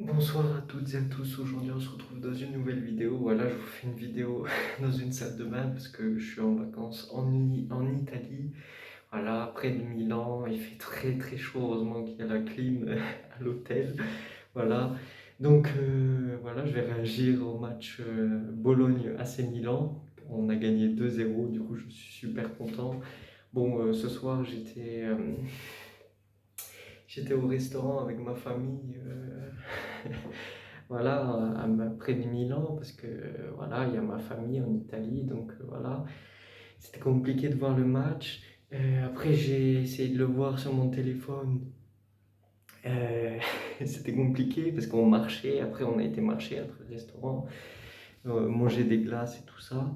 Bonsoir à toutes et à tous, aujourd'hui on se retrouve dans une nouvelle vidéo. Voilà, je vous fais une vidéo dans une salle de bain parce que je suis en vacances en Italie. Voilà, près de Milan, il fait très très chaud, heureusement qu'il y a la clim à l'hôtel. Voilà, donc voilà, je vais réagir au match Bologne-AC Milan. On a gagné 2-0, du coup je suis super content. Bon, ce soir j'étais au restaurant avec ma famille. Voilà, près de Milan, parce que voilà, il y a ma famille en Italie, donc voilà, c'était compliqué de voir le match. Après, j'ai essayé de le voir sur mon téléphone. Euh, C'était compliqué parce qu'on marchait, après on a été marcher entre le restaurant, manger des glaces et tout ça.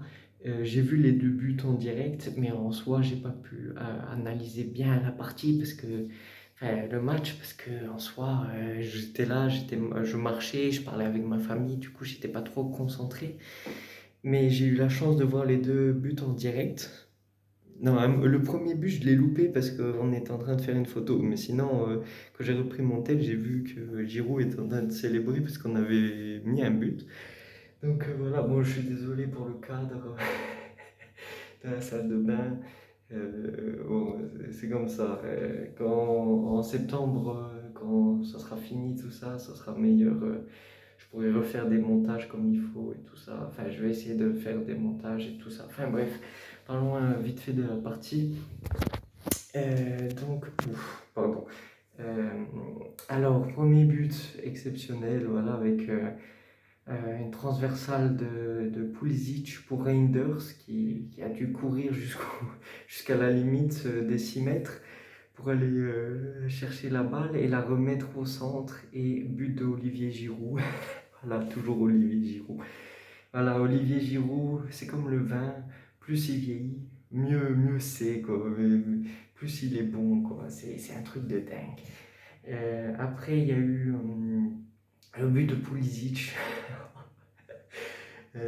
J'ai vu les deux buts en direct, mais en soi, j'ai pas pu analyser bien la partie parce que enfin, le match, parce que en soi, j'étais là, je marchais, je parlais avec ma famille, du coup, j'étais pas trop concentré. Mais j'ai eu la chance de voir les deux buts en direct. Non, le premier but, je l'ai loupé parce qu'on était en train de faire une photo. Mais sinon, quand j'ai repris mon tel, j'ai vu que Giroud était en train de célébrer parce qu'on avait mis un but. Donc voilà, bon, je suis désolé pour le cadre de la salle de bain. Bon, c'est comme ça. En septembre, quand ça sera fini tout ça, ça sera meilleur. Je pourrais refaire des montages comme il faut et tout ça. Enfin, je vais essayer de faire des montages et tout ça. Enfin bref, parlons vite fait de la partie. Pardon. Euh, alors, premier but exceptionnel, voilà, avec une transversale de Pulisic pour Reinders qui a dû courir jusqu'à la limite des 6 mètres pour aller chercher la balle et la remettre au centre et but de Olivier Giroud. Voilà, toujours Olivier Giroud. Voilà, Olivier Giroud, c'est comme le vin, plus il vieillit, mieux c'est, quoi. Plus il est bon, quoi. C'est un truc de dingue. Après, il y a eu le but de Pulisic.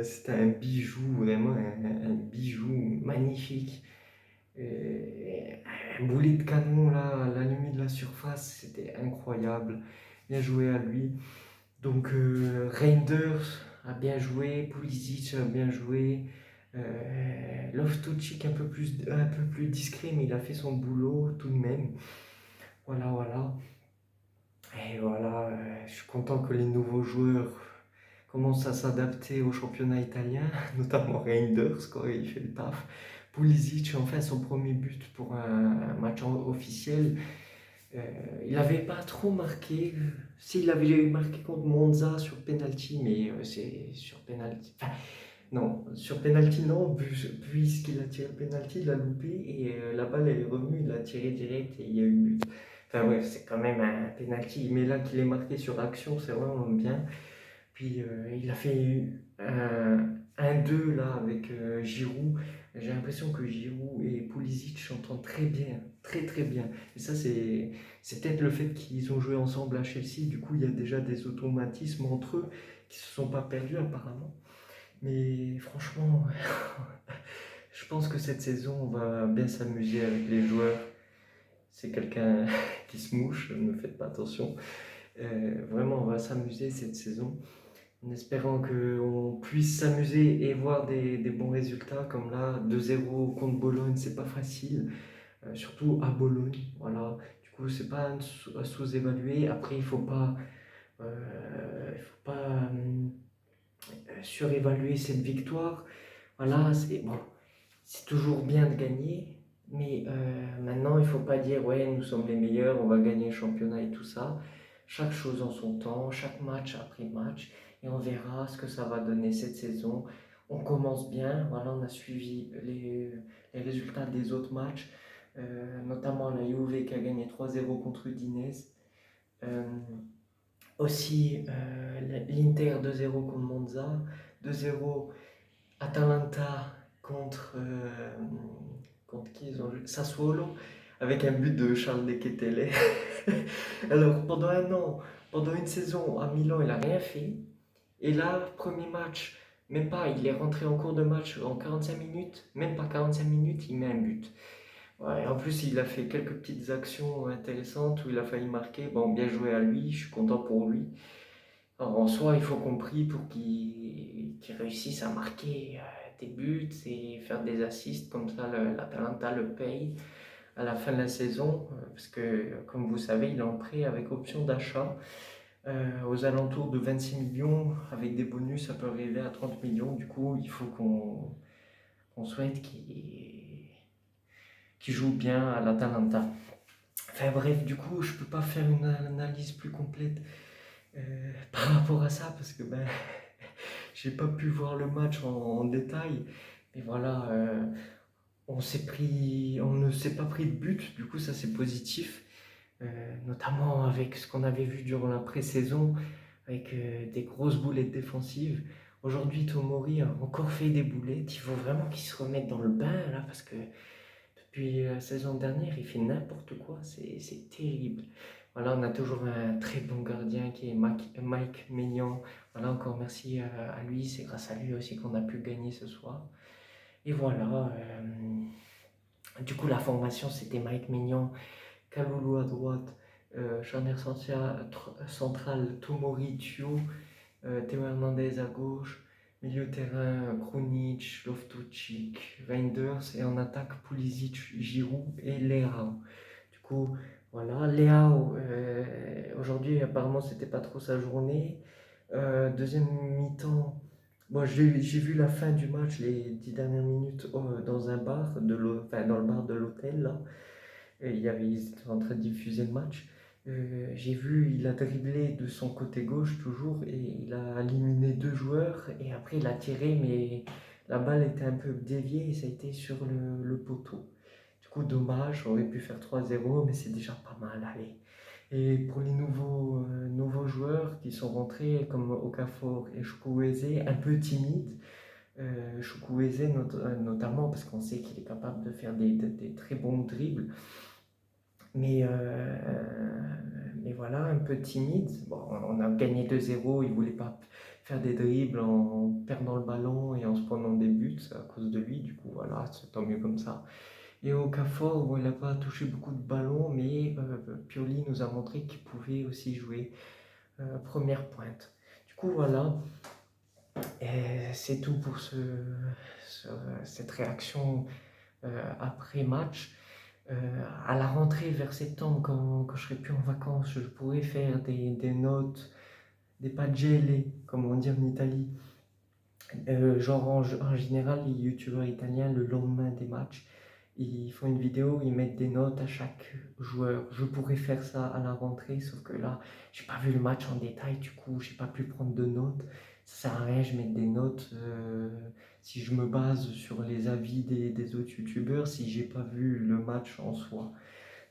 C'était un bijou, vraiment un bijou magnifique. Euh, un boulet de canon là, à la limite de la surface, c'était incroyable. Bien joué à lui. Donc Reinders a bien joué, Pulisic a bien joué. Loftus-Cheek un peu plus discret, mais il a fait son boulot tout de même. Voilà, voilà. Et voilà, je suis content que les nouveaux joueurs commencent à s'adapter au championnat italien, notamment Reinders, quoi, il fait le taf. Pulisic, enfin, son premier but pour un match officiel. Euh, il n'avait pas trop marqué. S'il avait marqué contre Monza sur penalty, mais c'est sur penalty. Enfin, non, sur penalty, non, puisqu'il a tiré le penalty, il l'a loupé et la balle elle est revenue, il a tiré direct et il y a eu but. Enfin, bref, c'est quand même un penalty, mais là qu'il est marqué sur action, c'est vraiment bien. Puis il a fait un 2 là avec Giroud. J'ai l'impression que Giroud et Pulisic s'entendent très bien, très très bien. Et ça, c'est peut-être le fait qu'ils ont joué ensemble à Chelsea. Du coup, il y a déjà des automatismes entre eux qui se sont pas perdus apparemment. Mais franchement, je pense que cette saison, on va bien s'amuser avec les joueurs. C'est quelqu'un qui se mouche, ne faites pas attention. Vraiment, on va s'amuser cette saison en espérant qu'on puisse s'amuser et voir des bons résultats. Comme là, 2-0 contre Bologne, c'est pas facile, surtout à Bologne. Voilà. Du coup, c'est pas à sous-évaluer. Après, il faut pas surévaluer cette victoire. Voilà, c'est bon, c'est toujours bien de gagner, mais maintenant il faut pas dire ouais nous sommes les meilleurs, on va gagner le championnat et tout ça. Chaque chose en son temps, chaque match après match, et on verra ce que ça va donner cette saison. On commence bien, voilà, on a suivi les résultats des autres matchs, notamment la Juve qui a gagné 3-0 contre Udinese. Euh, Aussi l'Inter 2-0 contre Monza, 2-0 Atalanta contre qui ils ont joué? Sassuolo, avec un but de Charles de Ketelaere. Alors, pendant un an, pendant une saison à Milan, il n'a rien fait. Et là, premier match, même pas, il est rentré en cours de match en 45 minutes, même pas 45 minutes, il met un but. Ouais, en plus, il a fait quelques petites actions intéressantes où il a failli marquer. Bon, bien joué à lui, je suis content pour lui. Alors, en soi, il faut qu'on prie pour qu'ils réussissent à marquer des buts et faire des assists, comme ça l'Atalanta le paye à la fin de la saison, parce que, comme vous savez, il est en prêt avec option d'achat aux alentours de 26 millions, avec des bonus, ça peut arriver à 30 millions. Du coup, il faut qu'on souhaite qu'il joue bien à l'Atalanta. Enfin bref, du coup, je peux pas faire une analyse plus complète par rapport à ça, parce que ben, j'ai pas pu voir le match en détail. Mais voilà, on ne s'est pas pris de but, du coup ça c'est positif. Notamment avec ce qu'on avait vu durant la pré-saison, avec des grosses boulettes défensives. Aujourd'hui, Tomori a encore fait des boulettes. Il faut vraiment qu'il se remette dans le bain, là, parce que depuis la saison dernière, il fait n'importe quoi. C'est terrible. Voilà, on a toujours un très bon gardien qui est Mike Maignan. Voilà, encore merci à lui. C'est grâce à lui aussi qu'on a pu gagner ce soir. Et voilà. Du coup, la formation, c'était Mike Maignan, Kalulu à droite, charnière centrale, Tomori, Thio, Théo Hernandez à gauche, milieu de terrain, Krunic, Loftus-Cheek, Reinders, et en attaque, Pulisic, Giroud et Leao. Du coup, voilà, Leao, aujourd'hui, apparemment, c'était pas trop sa journée. Deuxième mi-temps, bon, j'ai vu la fin du match, les 10 dernières minutes, dans un bar, enfin, dans le bar de l'hôtel, là. Et ils étaient en train de diffuser le match. J'ai vu, il a dribblé de son côté gauche toujours et il a éliminé deux joueurs et après il a tiré mais la balle était un peu déviée et ça a été sur le poteau. Du coup dommage, on aurait pu faire 3-0 mais c'est déjà pas mal, allez. Et pour les nouveaux joueurs qui sont rentrés comme Okafor et Chukwueze, un peu timides, Chukwueze notamment parce qu'on sait qu'il est capable de faire des très bons dribbles. Mais, mais voilà, un peu timide. Bon, on a gagné 2-0, il ne voulait pas faire des dribbles en perdant le ballon et en se prenant des buts à cause de lui. Du coup, voilà, c'est tant mieux comme ça. Et Okafor, bon, il n'a pas touché beaucoup de ballons, mais Pioli nous a montré qu'il pouvait aussi jouer première pointe. Du coup, voilà, c'est tout pour cette réaction après match. À la rentrée vers septembre, quand je serai plus en vacances, je pourrais faire des notes, des pagelle, comme on dit en Italie. Genre en général, les youtubeurs italiens, le lendemain des matchs, ils font une vidéo, ils mettent des notes à chaque joueur. Je pourrais faire ça à la rentrée, sauf que là, j'ai pas vu le match en détail, du coup, j'ai pas pu prendre de notes. Ça sert à rien, je mets des notes si je me base sur les avis des autres youtubeurs, si j'ai pas vu le match en soi.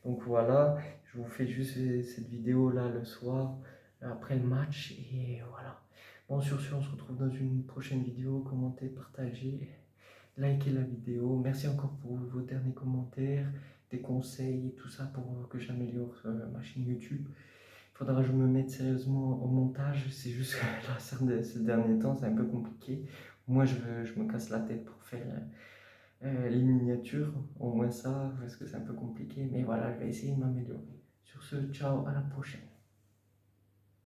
Donc voilà, je vous fais juste cette vidéo là le soir, après le match, et voilà. Bon, sur ce, on se retrouve dans une prochaine vidéo. Commentez, partagez, likez la vidéo. Merci encore pour vos derniers commentaires, des conseils et tout ça pour que j'améliore ma chaîne YouTube. Il faudra que je me mette sérieusement au montage. C'est juste que là, ces derniers temps, c'est un peu compliqué. Moi, je me casse la tête pour faire les miniatures, au moins ça, parce que c'est un peu compliqué. Mais voilà, je vais essayer de m'améliorer. Sur ce, ciao, à la prochaine.